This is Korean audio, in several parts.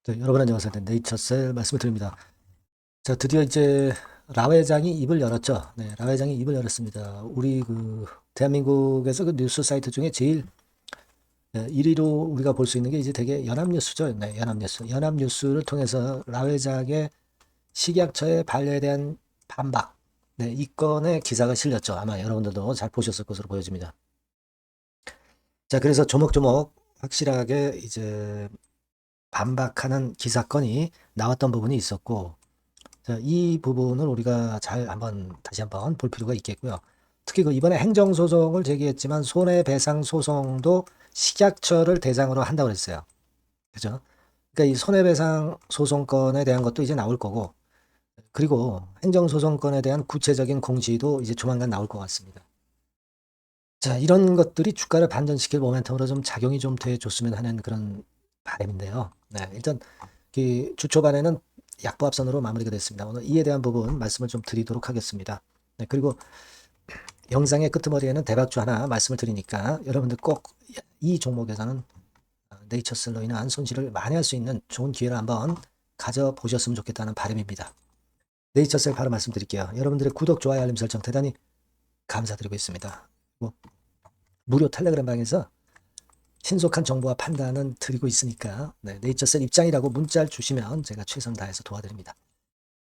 네, 여러분 안녕하세요. 네, 네이처셀 말씀을 드립니다. 자, 드디어 이제 라 회장이 입을 열었죠. 네, 라 회장이 입을 열었습니다. 우리 대한민국에서 그 뉴스 사이트 중에 제일 1위로 우리가 볼 수 있는 게 이제 되게 연합뉴스죠. 네, 연합뉴스. 연합뉴스를 통해서 라 회장의 식약처의 반려에 대한 반박. 네, 이 건의 기사가 실렸죠. 아마 여러분들도 잘 보셨을 것으로 보여집니다. 자, 그래서 조목조목 확실하게 이제 반박하는 기사건이 나왔던 부분이 있었고, 자, 이 부분을 우리가 다시 한번 볼 필요가 있겠고요. 특히 이번에 행정소송을 제기했지만 손해배상 소송도 식약처를 대상으로 한다고 그랬어요. 그죠? 그러니까 이 손해배상 소송건에 대한 것도 이제 나올 거고, 그리고 행정소송건에 대한 구체적인 공시도 이제 조만간 나올 것 같습니다. 자, 이런 것들이 주가를 반전시킬 모멘텀으로 좀 작용이 좀 돼줬으면 하는 그런 바람인데요. 네, 일단 주 초반에는 약보합선으로 마무리가 됐습니다. 오늘 이에 대한 부분 말씀을 좀 드리도록 하겠습니다. 네, 그리고 영상의 끄트머리에는 대박주 하나 말씀을 드리니까 여러분들 꼭 이 종목에서는 네이처셀로 인한 손실을 만회할 수 있는 좋은 기회를 한번 가져보셨으면 좋겠다는 바람입니다. 네이처셀 바로 말씀드릴게요. 여러분들의 구독, 좋아요, 알림 설정 대단히 감사드리고 있습니다. 무료 텔레그램 방에서 신속한 정보와 판단은 드리고 있으니까 네이처셀 입장이라고 문자를 주시면 제가 최선 다해서 도와드립니다.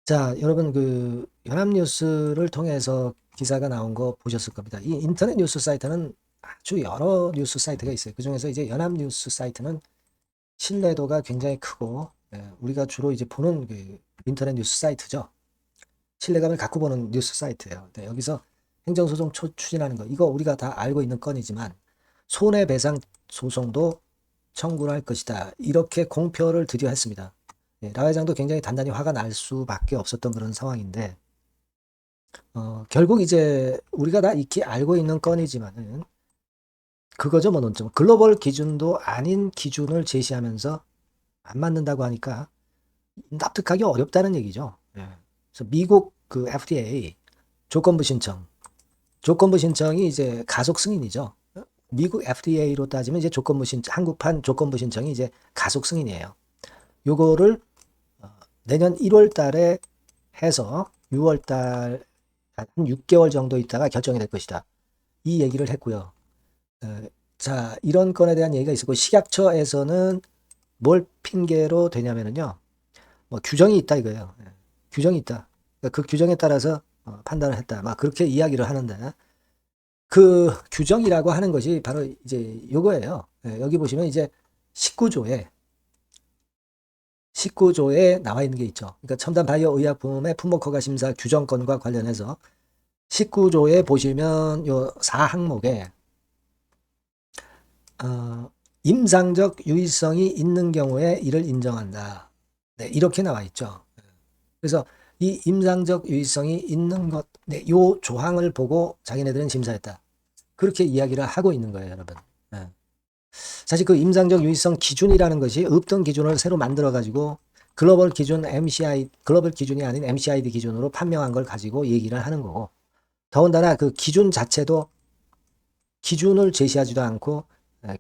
자, 여러분 연합뉴스를 통해서 기사가 나온 거 보셨을 겁니다. 이 인터넷 뉴스 사이트는 아주 여러 뉴스 사이트가 있어요. 그중에서 이제 연합뉴스 사이트는 신뢰도가 굉장히 크고 우리가 주로 이제 보는 인터넷 뉴스 사이트죠. 신뢰감을 갖고 보는 뉴스 사이트예요. 네, 여기서 행정소송 추진하는 거 이거 우리가 다 알고 있는 건이지만 손해배상 소송도 청구를 할 것이다. 이렇게 공표를 드디어 했습니다. 라 회장도 굉장히 단단히 화가 날 수밖에 없었던 그런 상황인데 결국 이제 우리가 다 익히 알고 있는 건이지만은 그거죠 뭐 논점. 글로벌 기준도 아닌 기준을 제시하면서 안 맞는다고 하니까 납득하기 어렵다는 얘기죠. 그래서 미국 FDA 조건부 신청이 이제 가속 승인이죠. 미국 FDA로 따지면 이제 한국판 조건부 신청이 이제 가속 승인이에요. 요거를 내년 1월 달에 해서 6월 달 한 6개월 정도 있다가 결정이 될 것이다. 이 얘기를 했고요. 자, 이런 건에 대한 얘기가 있었고 식약처에서는 뭘 핑계로 되냐면은요. 뭐 규정이 있다 이거예요. 규정이 있다. 그러니까 그 규정에 따라서 판단을 했다. 막 그렇게 이야기를 하는데 그 규정이라고 하는 것이 바로 이제 요거예요. 여기 보시면 이제 19조에 나와 있는 게 있죠. 그러니까 첨단 바이오 의약품의 품목 허가 심사 규정권과 관련해서 19조에 보시면 요 4항목에 임상적 유의성이 있는 경우에 이를 인정한다. 네, 이렇게 나와 있죠. 그래서 이 임상적 유의성이 있는 것, 네, 요 조항을 보고 자기네들은 심사했다. 그렇게 이야기를 하고 있는 거예요, 여러분. 네. 사실 그 임상적 유의성 기준이라는 것이 없던 기준을 새로 만들어 가지고 글로벌 기준이 아닌 MCID 기준으로 판명한 걸 가지고 얘기를 하는 거고, 더군다나 그 기준 자체도 기준을 제시하지도 않고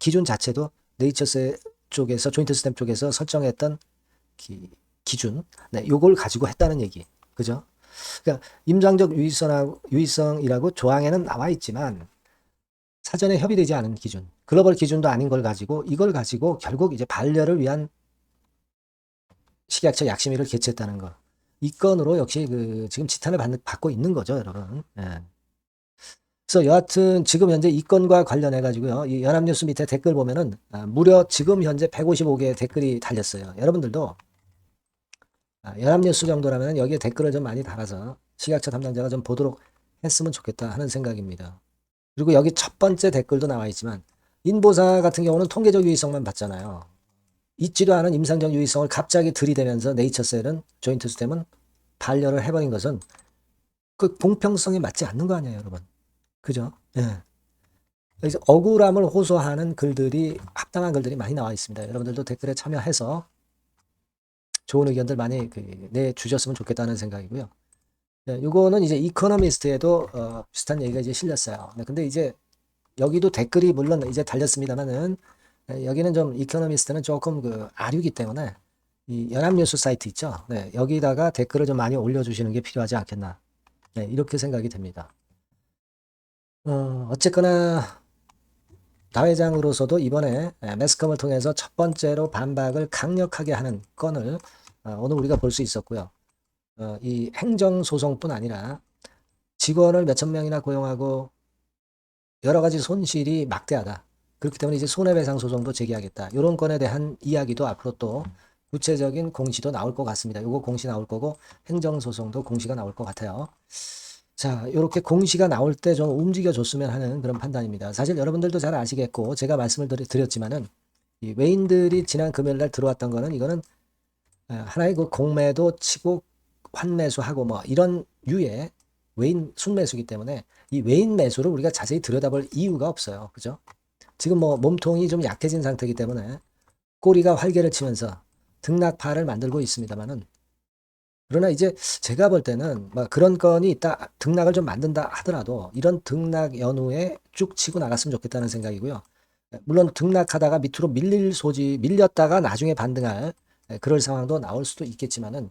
기준 자체도 네이처스 쪽에서 조인트 시스템 쪽에서 설정했던 기준, 네, 요걸 가지고 했다는 얘기, 그죠? 그러니까 임상적 유의성이라고 조항에는 나와 있지만 사전에 협의되지 않은 기준, 글로벌 기준도 아닌 걸 가지고 이걸 가지고 결국 이제 반려를 위한 식약처 약심위를 개최했다는 거. 이 건으로 역시 지금 지탄을 받고 있는 거죠, 여러분. 예. 그래서 여하튼 지금 현재 이 건과 관련해 가지고요. 이 연합뉴스 밑에 댓글 보면은 무려 지금 현재 155개의 댓글이 달렸어요. 여러분들도 연합뉴스 정도라면 여기에 댓글을 좀 많이 달아서 식약처 담당자가 좀 보도록 했으면 좋겠다 하는 생각입니다. 그리고 여기 첫 번째 댓글도 나와 있지만 인보사 같은 경우는 통계적 유의성만 봤잖아요. 있지도 않은 임상적 유의성을 갑자기 들이대면서 네이처셀은 조인트 스템은 반려를 해버린 것은 그 공평성에 맞지 않는 거 아니에요, 여러분. 그죠? 예. 그래서 억울함을 호소하는 글들이 합당한 글들이 많이 나와 있습니다. 여러분들도 댓글에 참여해서 좋은 의견들 많이 내주셨으면 좋겠다는 생각이고요. 네, 요거는 이제 이코노미스트에도 비슷한 얘기가 이제 실렸어요. 네, 근데 이제 여기도 댓글이 물론 이제 달렸습니다만은 여기는 좀 이코노미스트는 조금 아류기 때문에 이 연합뉴스 사이트 있죠? 네, 여기다가 댓글을 좀 많이 올려주시는 게 필요하지 않겠나. 네, 이렇게 생각이 됩니다. 어쨌거나 다회장으로서도 이번에 매스컴을 통해서 첫 번째로 반박을 강력하게 하는 건을 오늘 우리가 볼 수 있었고요. 이 행정소송뿐 아니라 직원을 몇천 명이나 고용하고 여러 가지 손실이 막대하다. 그렇기 때문에 이제 손해배상 소송도 제기하겠다. 이런 건에 대한 이야기도 앞으로 또 구체적인 공시도 나올 것 같습니다. 요거 공시 나올 거고 행정소송도 공시가 나올 것 같아요. 자, 이렇게 공시가 나올 때 좀 움직여줬으면 하는 그런 판단입니다. 사실 여러분들도 잘 아시겠고 제가 말씀을 드렸지만은 이 외인들이 지난 금요일 날 들어왔던 거는 이거는 하나의 그 공매도 치고 환매수하고 뭐 이런 유의 외인 순매수이기 때문에 이 외인 매수를 우리가 자세히 들여다볼 이유가 없어요. 그죠? 지금 뭐 몸통이 좀 약해진 상태이기 때문에 꼬리가 활개를 치면서 등락파를 만들고 있습니다만은 그러나 이제 제가 볼 때는 뭐 그런 건이 있다 등락을 좀 만든다 하더라도 이런 등락 연후에 쭉 치고 나갔으면 좋겠다는 생각이고요. 물론 등락하다가 밑으로 밀렸다가 나중에 반등할 그럴 상황도 나올 수도 있겠지만은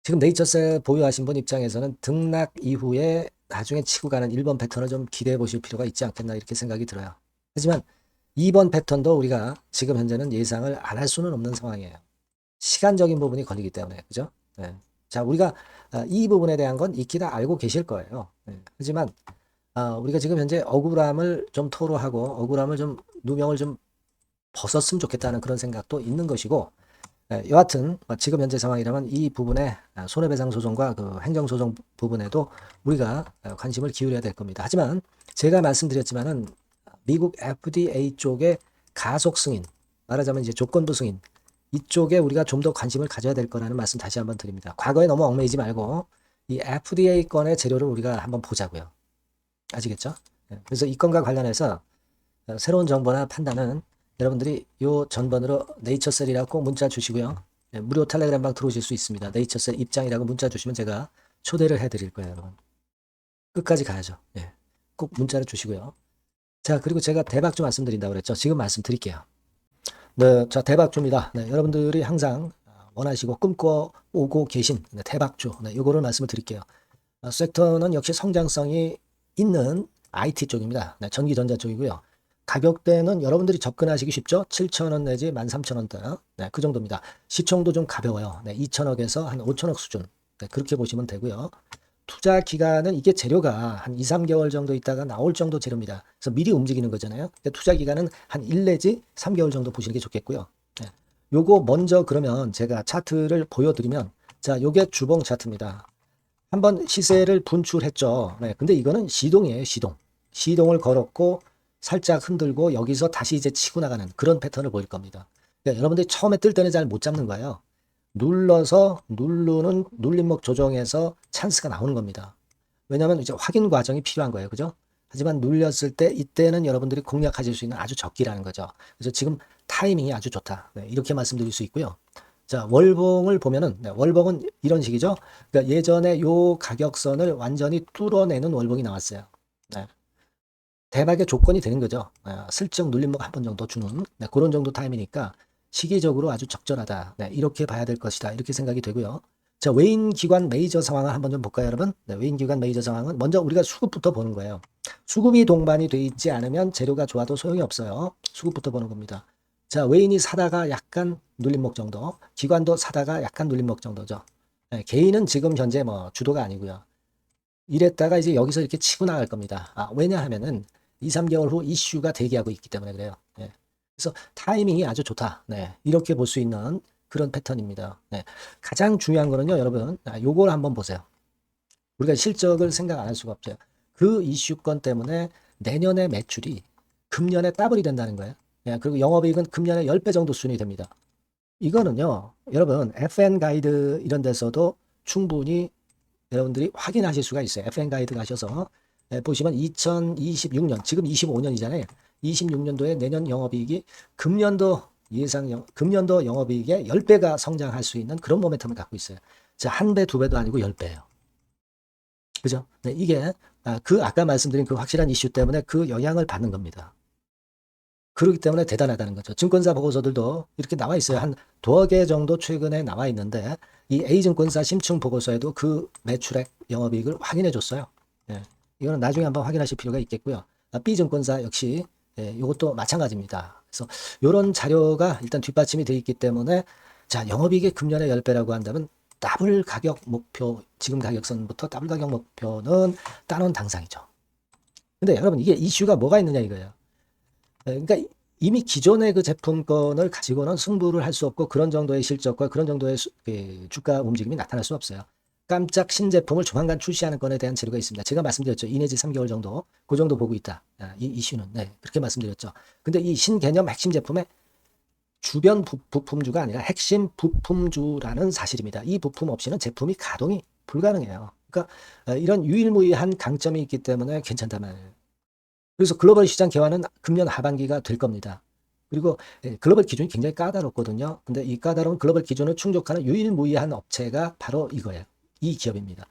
지금 네이처셀 보유하신 분 입장에서는 등락 이후에 나중에 치고 가는 1번 패턴을 좀 기대해 보실 필요가 있지 않겠나 이렇게 생각이 들어요. 하지만 2번 패턴도 우리가 지금 현재는 예상을 안 할 수는 없는 상황이에요. 시간적인 부분이 걸리기 때문에 그죠? 네. 자, 우리가 이 부분에 대한 건 익히 다 알고 계실 거예요. 네. 하지만 우리가 지금 현재 억울함을 좀 토로하고 억울함을 좀 누명을 좀 벗었으면 좋겠다는 그런 생각도 있는 것이고 여하튼 지금 현재 상황이라면 이 부분에 손해배상 소송과 그 행정소송 부분에도 우리가 관심을 기울여야 될 겁니다. 하지만 제가 말씀드렸지만은 미국 FDA 쪽의 가속 승인, 말하자면 이제 조건부 승인 이쪽에 우리가 좀 더 관심을 가져야 될 거라는 말씀 다시 한번 드립니다. 과거에 너무 얽매이지 말고 이 FDA 건의 재료를 우리가 한번 보자고요. 아시겠죠? 그래서 이 건과 관련해서 새로운 정보나 판단은 여러분들이 요 전번으로 네이처셀이라고 꼭 문자 주시고요. 무료 텔레그램방 들어오실 수 있습니다. 네이처셀 입장이라고 문자 주시면 제가 초대를 해드릴 거예요, 여러분. 끝까지 가야죠. 예. 꼭 문자를 주시고요. 자, 그리고 제가 대박주 말씀드린다고 그랬죠. 지금 말씀드릴게요. 네, 자, 대박주입니다. 네, 여러분들이 항상 원하시고 꿈꿔오고 계신 대박주. 네, 요거를 말씀을 드릴게요. 섹터는 역시 성장성이 있는 IT 쪽입니다. 네, 전기전자 쪽이고요. 가격대는 여러분들이 접근하시기 쉽죠? 7,000원 내지 13,000원대. 네, 그 정도입니다. 시총도 좀 가벼워요. 네, 2천억에서 한 5천억 수준. 네, 그렇게 보시면 되고요. 투자 기간은 이게 재료가 한 2, 3개월 정도 있다가 나올 정도 재료입니다. 그래서 미리 움직이는 거잖아요. 투자 기간은 한 1 내지 3개월 정도 보시는 게 좋겠고요. 네. 요거 먼저 그러면 제가 차트를 보여드리면 자, 요게 주봉 차트입니다. 한번 시세를 분출했죠. 네, 근데 이거는 시동이에요, 시동. 시동을 걸었고 살짝 흔들고 여기서 다시 이제 치고 나가는 그런 패턴을 보일 겁니다. 그러니까 여러분들이 처음에 뜰 때는 잘 못 잡는 거예요. 눌러서 누르는 눌림목 조정에서 찬스가 나오는 겁니다. 왜냐하면 이제 확인 과정이 필요한 거예요. 그죠? 하지만 눌렸을 때 이때는 여러분들이 공략하실 수 있는 아주 적기라는 거죠. 그래서 지금 타이밍이 아주 좋다. 네, 이렇게 말씀드릴 수 있고요. 자, 월봉을 보면은 네, 월봉은 이런 식이죠. 그러니까 예전에 요 가격선을 완전히 뚫어내는 월봉이 나왔어요. 네. 대박의 조건이 되는 거죠. 슬쩍 눌림목 한 번 정도 주는 네, 그런 정도 타임이니까 시기적으로 아주 적절하다. 네, 이렇게 봐야 될 것이다. 이렇게 생각이 되고요. 자, 외인 기관 메이저 상황을 한번 좀 볼까요, 여러분? 네, 외인 기관 메이저 상황은 먼저 우리가 수급부터 보는 거예요. 수급이 동반이 돼 있지 않으면 재료가 좋아도 소용이 없어요. 수급부터 보는 겁니다. 자, 외인이 사다가 약간 눌림목 정도, 기관도 사다가 약간 눌림목 정도죠. 네, 개인은 지금 현재 뭐 주도가 아니고요. 이랬다가 이제 여기서 이렇게 치고 나갈 겁니다. 왜냐하면은 2, 3개월 후 이슈가 대기하고 있기 때문에 그래요. 네. 그래서 타이밍이 아주 좋다. 네. 이렇게 볼 수 있는 그런 패턴입니다. 네. 가장 중요한 거는요, 여러분. 요걸 한번 보세요. 우리가 실적을 생각 안 할 수가 없어요. 그 이슈건 때문에 내년의 매출이 금년에 더블이 된다는 거예요. 네. 그리고 영업이익은 금년에 10배 정도 수준이 됩니다. 이거는요, 여러분, FN 가이드 이런 데서도 충분히 여러분들이 확인하실 수가 있어요. FN 가이드 가셔서 보시면 2026년, 지금 25년이잖아요. 26년도에 내년 영업이익이 금년도 영업이익의 10배가 성장할 수 있는 그런 모멘텀을 갖고 있어요. 자, 한 배, 두 배도 아니고 10배예요. 그죠? 네, 이게 아까 말씀드린 그 확실한 이슈 때문에 그 영향을 받는 겁니다. 그렇기 때문에 대단하다는 거죠. 증권사 보고서들도 이렇게 나와 있어요. 한 두어 개 정도 최근에 나와 있는데 이 A증권사 심층 보고서에도 그 매출액 영업이익을 확인해 줬어요. 예, 이거는 나중에 한번 확인하실 필요가 있겠고요. B증권사 역시 이것도 마찬가지입니다. 그래서 이런 자료가 일단 뒷받침이 되어 있기 때문에 자, 영업이익의 금년에 10배라고 한다면 더블 가격 목표, 지금 가격선부터 더블 가격 목표는 따놓은 당상이죠. 근데 여러분 이게 이슈가 뭐가 있느냐 이거예요. 그러니까 이미 기존의 그 제품권을 가지고는 승부를 할 수 없고 그런 정도의 실적과 그런 정도의 주가 움직임이 나타날 수 없어요. 깜짝 신제품을 조만간 출시하는 건에 대한 재료가 있습니다. 제가 말씀드렸죠. 2 내지 3개월 정도, 그 정도 보고 있다. 이 이슈는. 네, 그렇게 말씀드렸죠. 근데 이 신개념 핵심 제품의 주변 부품주가 아니라 핵심 부품주라는 사실입니다. 이 부품 없이는 제품이 가동이 불가능해요. 그러니까 이런 유일무이한 강점이 있기 때문에 괜찮단 말이에요. 그래서 글로벌 시장 개화는 금년 하반기가 될 겁니다. 그리고 글로벌 기준이 굉장히 까다롭거든요. 근데 이 까다로운 글로벌 기준을 충족하는 유일무이한 업체가 바로 이거예요. 이 기업입니다.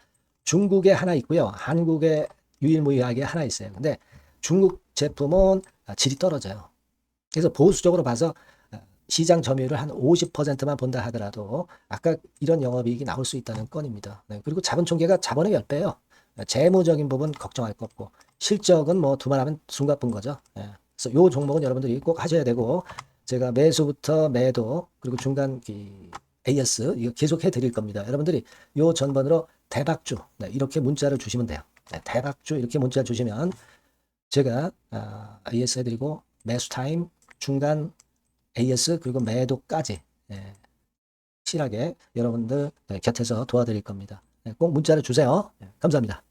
중국에 하나 있고요. 한국에 유일무이하게 하나 있어요. 근데 중국 제품은 질이 떨어져요. 그래서 보수적으로 봐서 시장 점유율을 한 50%만 본다 하더라도 아까 이런 영업이익이 나올 수 있다는 건입니다. 네, 그리고 자본 총계가 자본의 10배예요. 재무적인 부분 걱정할 거 없고 실적은 뭐 두말하면 숨가쁜 거죠. 예. 그래서 요 종목은 여러분들이 꼭 하셔야 되고 제가 매수부터 매도 그리고 중간 AS 이거 계속 해드릴 겁니다. 여러분들이 요 전번으로 대박주 이렇게 문자를 주시면 돼요. 대박주 이렇게 문자 주시면 제가 AS 해드리고 매수 타임 중간 AS 그리고 매도까지 확실하게 여러분들 곁에서 도와드릴 겁니다. 꼭 문자를 주세요. 감사합니다.